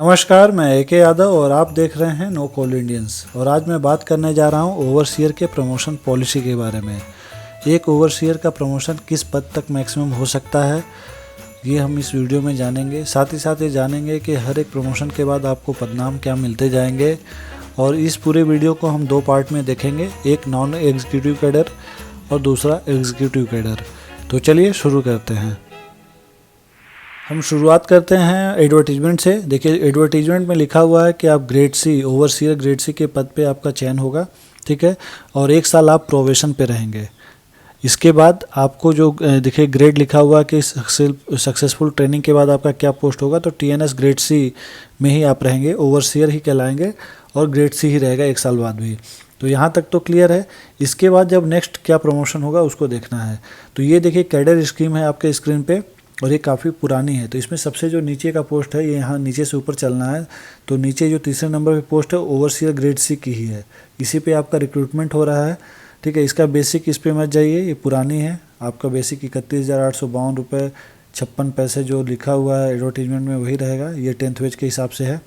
नमस्कार, मैं AK यादव और आप देख रहे हैं नो कॉल इंडियंस। और आज मैं बात करने जा रहा हूं ओवरसीयर के प्रमोशन पॉलिसी के बारे में। एक ओवरसीयर का प्रमोशन किस पद तक मैक्सिमम हो सकता है, ये हम इस वीडियो में जानेंगे। साथ ही साथ ये जानेंगे कि हर एक प्रमोशन के बाद आपको पदनाम क्या मिलते जाएंगे। और इस पूरे वीडियो को हम दो पार्ट में देखेंगे, एक नॉन एग्जीक्यूटिव कैडर और दूसरा एग्जीक्यूटिव कैडर। तो चलिए शुरू करते हैं। हम शुरुआत करते हैं एडवर्टीजमेंट से। देखिए, एडवर्टीजमेंट में लिखा हुआ है कि आप grade C overseer grade C के पद पे आपका चयन होगा, ठीक है। और 1 साल आप प्रोवेशन पे रहेंगे। इसके बाद आपको जो देखिए ग्रेड लिखा हुआ है कि सक्सेसफुल ट्रेनिंग के बाद आपका क्या पोस्ट होगा, तो TNS ग्रेड सी में ही आप रहेंगे, ओवरसीयर ही कहलाएंगे और ग्रेड सी ही रहेगा 1 साल बाद भी। तो यहाँ तक तो क्लियर है। इसके बाद जब नेक्स्ट क्या प्रमोशन होगा उसको देखना है। तो ये देखिए कैडर स्कीम है आपके स्क्रीन पे और ये काफ़ी पुरानी है। तो इसमें सबसे जो नीचे का पोस्ट है, ये यहाँ नीचे से ऊपर चलना है। तो नीचे जो तीसरे नंबर पे पोस्ट है ओवरसीयर ग्रेड सी की ही है, इसी पे आपका रिक्रूटमेंट हो रहा है, ठीक है। इसका बेसिक इस पे मत जाइए, ये पुरानी है। आपका बेसिक 31,852 रुपये 56 पैसे जो लिखा हुआ है एडवर्टीजमेंट में वही रहेगा। ये 10th वेज के हिसाब से है,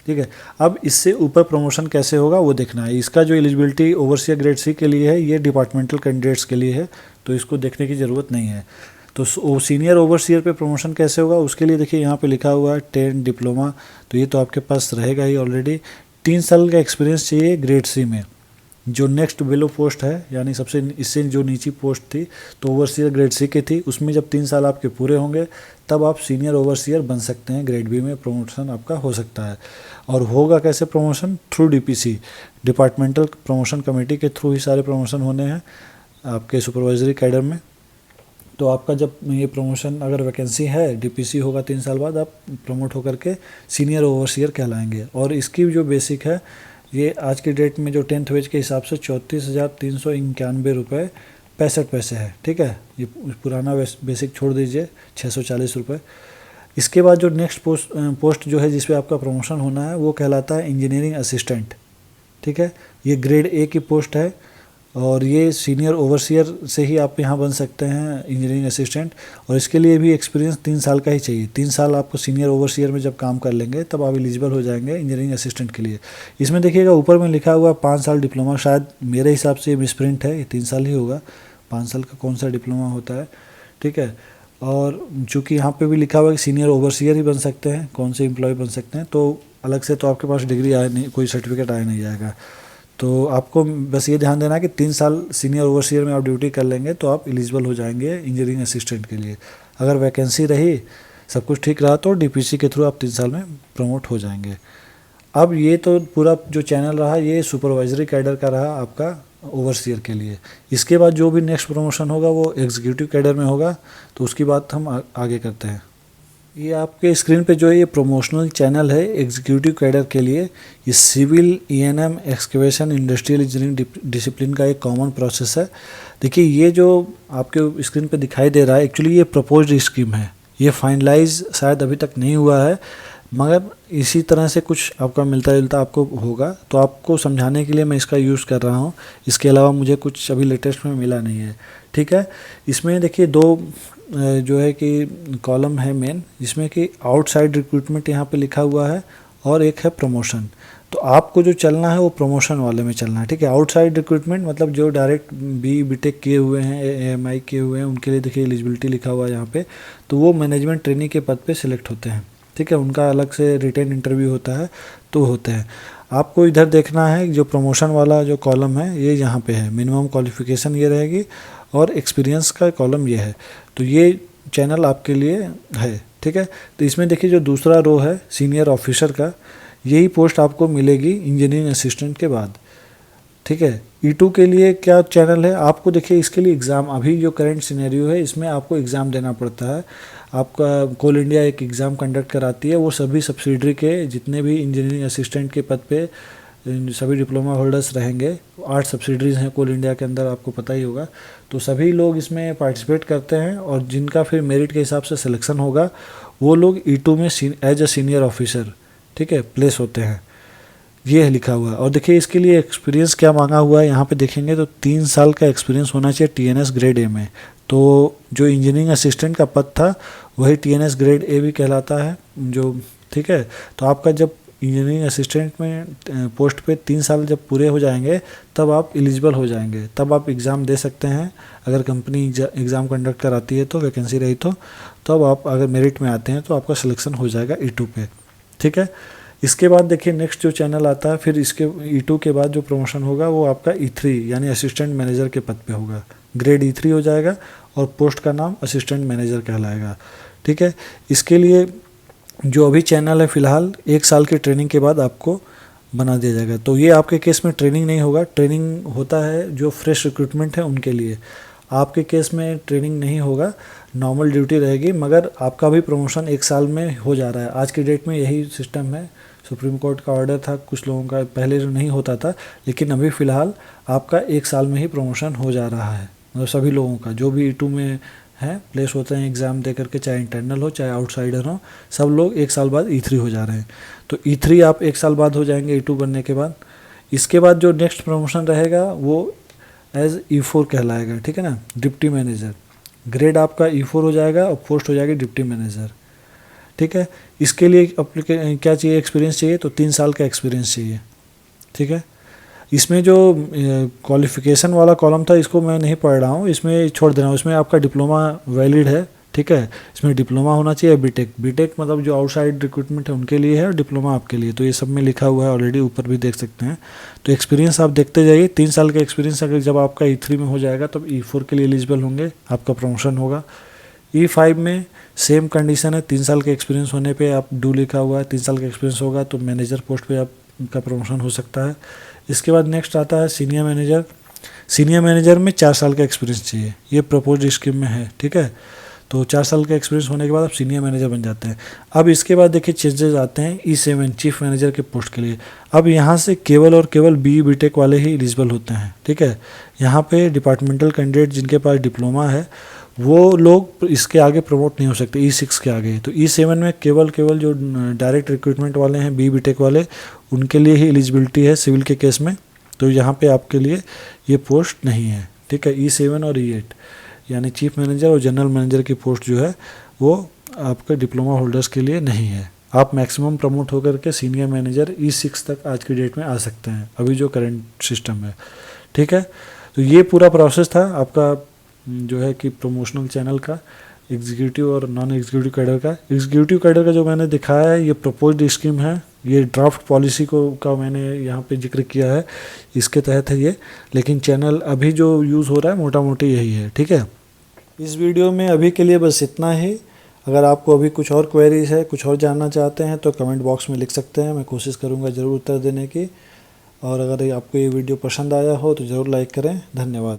ठीक है। अब इससे ऊपर प्रमोशन कैसे होगा वो देखना है। इसका जो एलिजिबिलिटी ओवरसीयर ग्रेड सी के लिए है, ये डिपार्टमेंटल कैंडिडेट्स के लिए है, तो इसको देखने की ज़रूरत नहीं है। तो सीनियर ओवरसीयर पे प्रमोशन कैसे होगा उसके लिए देखिए यहाँ पे लिखा हुआ है 10 डिप्लोमा। तो ये तो आपके पास रहेगा ही ऑलरेडी। 3 साल का एक्सपीरियंस चाहिए ग्रेड सी में। जो नेक्स्ट बिलो पोस्ट है, यानी सबसे इससे जो नीची पोस्ट थी, तो ओवरसीयर ग्रेड सी की थी, उसमें जब 3 साल आपके पूरे होंगे तब आप सीनियर ओवरसीयर बन सकते हैं। ग्रेड बी में प्रमोशन आपका हो सकता है। और होगा कैसे promotion? Through DPC, departmental promotion committee के थ्रू ही सारे प्रमोशन होने हैं आपके सुपरवाइजरी कैडर में। तो आपका जब ये प्रमोशन अगर वैकेंसी है, DPC होगा 3 साल बाद, आप प्रमोट होकर के सीनियर ओवरसीयर कहलाएंगे। और इसकी जो बेसिक है, ये आज की डेट में जो 10th वेज के हिसाब से 34,391 रुपये 65 पैसे है, ठीक है। ये पुराना बेसिक छोड़ दीजिए, 640 रुपये। इसके बाद जो नेक्स्ट पोस्ट जो है जिस पे आपका प्रमोशन होना है वो कहलाता है इंजीनियरिंग असिस्टेंट, ठीक है। ये ग्रेड A की पोस्ट है और ये सीनियर ओवरसीयर से ही आप यहाँ बन सकते हैं इंजीनियरिंग असिस्टेंट। और इसके लिए भी एक्सपीरियंस 3 साल का ही चाहिए। 3 साल आपको सीनियर ओवरसीयर में जब काम कर लेंगे तब आप एलिजिबल हो जाएंगे इंजीनियरिंग असिस्टेंट के लिए। इसमें देखिएगा ऊपर में लिखा हुआ 5 साल डिप्लोमा, शायद मेरे हिसाब से ये मिसप्रिंट है, ये 3 साल ही होगा। 5 साल का कौन सा डिप्लोमा होता है, ठीक है। और चूँकि यहाँ पे भी लिखा हुआ है कि सीनियर ओवरसीयर ही बन सकते हैं, कौन से एम्प्लॉय बन सकते हैं, तो अलग से तो आपके पास डिग्री आए नहीं, कोई सर्टिफिकेट आया नहीं जाएगा। तो आपको बस ये ध्यान देना है कि 3 साल सीनियर ओवरसीयर में आप ड्यूटी कर लेंगे तो आप एलिजिबल हो जाएंगे इंजीनियरिंग असिस्टेंट के लिए। अगर वैकेंसी रही, सब कुछ ठीक रहा, तो DPC के थ्रू आप 3 साल में प्रमोट हो जाएंगे। अब ये तो पूरा जो चैनल रहा ये सुपरवाइजरी कैडर का रहा आपका ओवरसीयर के लिए। इसके बाद जो भी नेक्स्ट प्रमोशन होगा वो एग्जीक्यूटिव कैडर में होगा, तो उसकी बात हम आगे करते हैं। ये आपके स्क्रीन पे जो है ये प्रमोशनल चैनल है एग्जीक्यूटिव कैडर के लिए। ये civil, ENM, excavation, industrial engineering discipline का एक कॉमन प्रोसेस है। देखिए, ये जो आपके स्क्रीन पे दिखाई दे रहा है एक्चुअली ये प्रपोज्ड स्कीम है, ये फाइनलाइज शायद अभी तक नहीं हुआ है, मगर इसी तरह से कुछ आपका मिलता जुलता आपको होगा। तो आपको समझाने के लिए मैं इसका यूज़ कर रहा हूँ। इसके अलावा मुझे कुछ अभी लेटेस्ट में मिला नहीं है, ठीक है। इसमें देखिए 2 जो है कि कॉलम है मेन, जिसमें कि आउटसाइड रिक्रूटमेंट यहाँ पे लिखा हुआ है और एक है प्रमोशन। तो आपको जो चलना है वो प्रमोशन वाले में चलना है, ठीक है। आउटसाइड रिक्रूटमेंट मतलब जो डायरेक्ट BTech किए हुए हैं, AMI किए हुए हैं, उनके लिए देखिए एलिजिबिलिटी लिखा हुआ है यहाँ पे। तो वो मैनेजमेंट ट्रेनिंग के पद पे सिलेक्ट होते हैं, ठीक है। उनका अलग से रिटेन इंटरव्यू होता है, तो होते हैं। आपको इधर देखना है जो प्रमोशन वाला जो कॉलम है ये यहाँ पे है, मिनिमम क्वालिफिकेशन ये रहेगी और एक्सपीरियंस का कॉलम ये है। तो ये चैनल आपके लिए है, ठीक है। तो इसमें देखिए जो दूसरा रो है सीनियर ऑफिसर का, यही पोस्ट आपको मिलेगी इंजीनियरिंग असिस्टेंट के बाद, ठीक है। E2 के लिए क्या चैनल है, आपको देखिए इसके लिए एग्ज़ाम, अभी जो करंट सिनेरियो है इसमें आपको एग्ज़ाम देना पड़ता है। आपका कोल इंडिया एक एग्ज़ाम कंडक्ट कराती है, वो सभी सब्सिडरी के जितने भी इंजीनियरिंग असिस्टेंट के पद पे सभी डिप्लोमा होल्डर्स रहेंगे। 8 सब्सिडरीज़ हैं कोल इंडिया के अंदर, आपको पता ही होगा। तो सभी लोग इसमें पार्टिसिपेट करते हैं और जिनका फिर मेरिट के हिसाब से सिलेक्शन होगा वो लोग E2 में एज अ सीनियर ऑफिसर, ठीक है, प्लेस होते हैं। ये है लिखा हुआ है। और देखिए इसके लिए एक्सपीरियंस क्या मांगा हुआ है, यहाँ पे देखेंगे तो 3 साल का एक्सपीरियंस होना चाहिए TNS ग्रेड A में। तो जो इंजीनियरिंग असिस्टेंट का पद था वही TNS ग्रेड A भी कहलाता है, जो ठीक है। तो आपका जब इंजीनियरिंग असिस्टेंट में पोस्ट पे 3 साल जब पूरे हो जाएंगे तब आप एलिजिबल हो जाएंगे, तब आप एग्ज़ाम दे सकते हैं। अगर कंपनी एग्ज़ाम कंडक्ट कराती है तो वैकेंसी रही तो तब आप अगर मेरिट में आते हैं तो आपका सिलेक्शन हो जाएगा E2 पे, ठीक है। इसके बाद देखिए नेक्स्ट जो चैनल आता है, फिर इसके E2 के बाद जो प्रमोशन होगा वो आपका E3 यानी असिस्टेंट मैनेजर के पद पे होगा। ग्रेड E3 हो जाएगा और पोस्ट का नाम असिस्टेंट मैनेजर कहलाएगा, ठीक है। इसके लिए जो अभी चैनल है फ़िलहाल 1 साल की ट्रेनिंग के बाद आपको बना दिया जाएगा। तो ये आपके केस में ट्रेनिंग नहीं होगा, ट्रेनिंग होता है जो फ्रेश रिक्रूटमेंट है उनके लिए। आपके केस में ट्रेनिंग नहीं होगा, नॉर्मल ड्यूटी रहेगी, मगर आपका भी प्रमोशन 1 साल में हो जा रहा है। आज की डेट में यही सिस्टम है, सुप्रीम कोर्ट का ऑर्डर था, कुछ लोगों का पहले नहीं होता था, लेकिन अभी फ़िलहाल आपका 1 साल में ही प्रमोशन हो जा रहा है। मतलब सभी लोगों का जो भी E2 में है प्लेस होते हैं एग्ज़ाम दे करके, चाहे इंटरनल हो चाहे आउटसाइडर हो, सब लोग 1 साल बाद E3 हो जा रहे हैं। तो E3 आप 1 साल बाद हो जाएंगे E2 बनने के बाद। इसके बाद जो नेक्स्ट प्रमोशन रहेगा वो एज E4 कहलाएगा, ठीक है ना, डिप्टी मैनेजर। ग्रेड आपका E4 हो जाएगा और पोस्ट हो जाएगी डिप्टी मैनेजर, ठीक है। इसके लिए क्या चाहिए, एक्सपीरियंस चाहिए, तो 3 साल का एक्सपीरियंस चाहिए, ठीक है। इसमें जो क्वालिफ़िकेशन वाला कॉलम था इसको मैं नहीं पढ़ रहा हूँ, इसमें छोड़ दे रहा हूँ। इसमें आपका डिप्लोमा वैलिड है, ठीक है। इसमें डिप्लोमा होना चाहिए, बीटेक मतलब जो आउटसाइड रिक्रूटमेंट है उनके लिए है, और डिप्लोमा आपके लिए। तो ये सब में लिखा हुआ है ऑलरेडी, ऊपर भी देख सकते हैं। तो एक्सपीरियंस आप देखते जाइए, 3 साल का एक्सपीरियंस अगर जब आपका E3 में हो जाएगा तब E4 के लिए एलिजिबल होंगे, आपका प्रमोशन होगा। E5 में सेम कंडीशन है, 3 साल के एक्सपीरियंस होने पे आप डू लिखा हुआ है, 3 साल का एक्सपीरियंस होगा तो मैनेजर पोस्ट पे आपका प्रमोशन हो सकता है। इसके बाद नेक्स्ट आता है सीनियर मैनेजर। सीनियर मैनेजर में 4 साल का एक्सपीरियंस चाहिए, ये प्रपोज्ड स्कीम में है, ठीक है। तो 4 साल का एक्सपीरियंस होने के बाद आप सीनियर मैनेजर बन जाते हैं। अब इसके बाद देखिए चेंजेस आते हैं E7 चीफ मैनेजर के पोस्ट के लिए। अब यहाँ से केवल और केवल BE-BTech वाले ही एलिजिबल होते हैं, ठीक है। यहाँ पे डिपार्टमेंटल कैंडिडेट जिनके पास डिप्लोमा है वो लोग इसके आगे प्रमोट नहीं हो सकते, E6 के आगे। तो E7 में केवल जो डायरेक्ट रिक्रूटमेंट वाले हैं BE-BTech वाले, उनके लिए ही एलिजिबिलिटी है सिविल के केस में। तो यहाँ पे आपके लिए ये पोस्ट नहीं है, ठीक है। E7 और E8 यानी चीफ मैनेजर और जनरल मैनेजर की पोस्ट जो है वो आपके डिप्लोमा होल्डर्स के लिए नहीं है। आप मैक्सिमम प्रमोट होकर के सीनियर मैनेजर E6 तक आज की डेट में आ सकते हैं, अभी जो करंट सिस्टम है, ठीक है। तो ये पूरा प्रोसेस था आपका जो है कि प्रमोशनल चैनल का, एग्जीक्यूटिव और नॉन एग्जीक्यूटिव कैडर का। एग्जीक्यूटिव कैडर का जो मैंने दिखाया है ये प्रपोज्ड स्कीम है, ये ड्राफ्ट पॉलिसी का मैंने यहाँ पे जिक्र किया है, इसके तहत है ये। लेकिन चैनल अभी जो यूज़ हो रहा है मोटा मोटी यही है, ठीक है। इस वीडियो में अभी के लिए बस इतना ही। अगर आपको अभी कुछ और क्वेरीज है, कुछ और जानना चाहते हैं तो कमेंट बॉक्स में लिख सकते हैं, मैं कोशिश करूँगा ज़रूर उत्तर देने की। और अगर आपको ये वीडियो पसंद आया हो तो ज़रूर लाइक करें। धन्यवाद।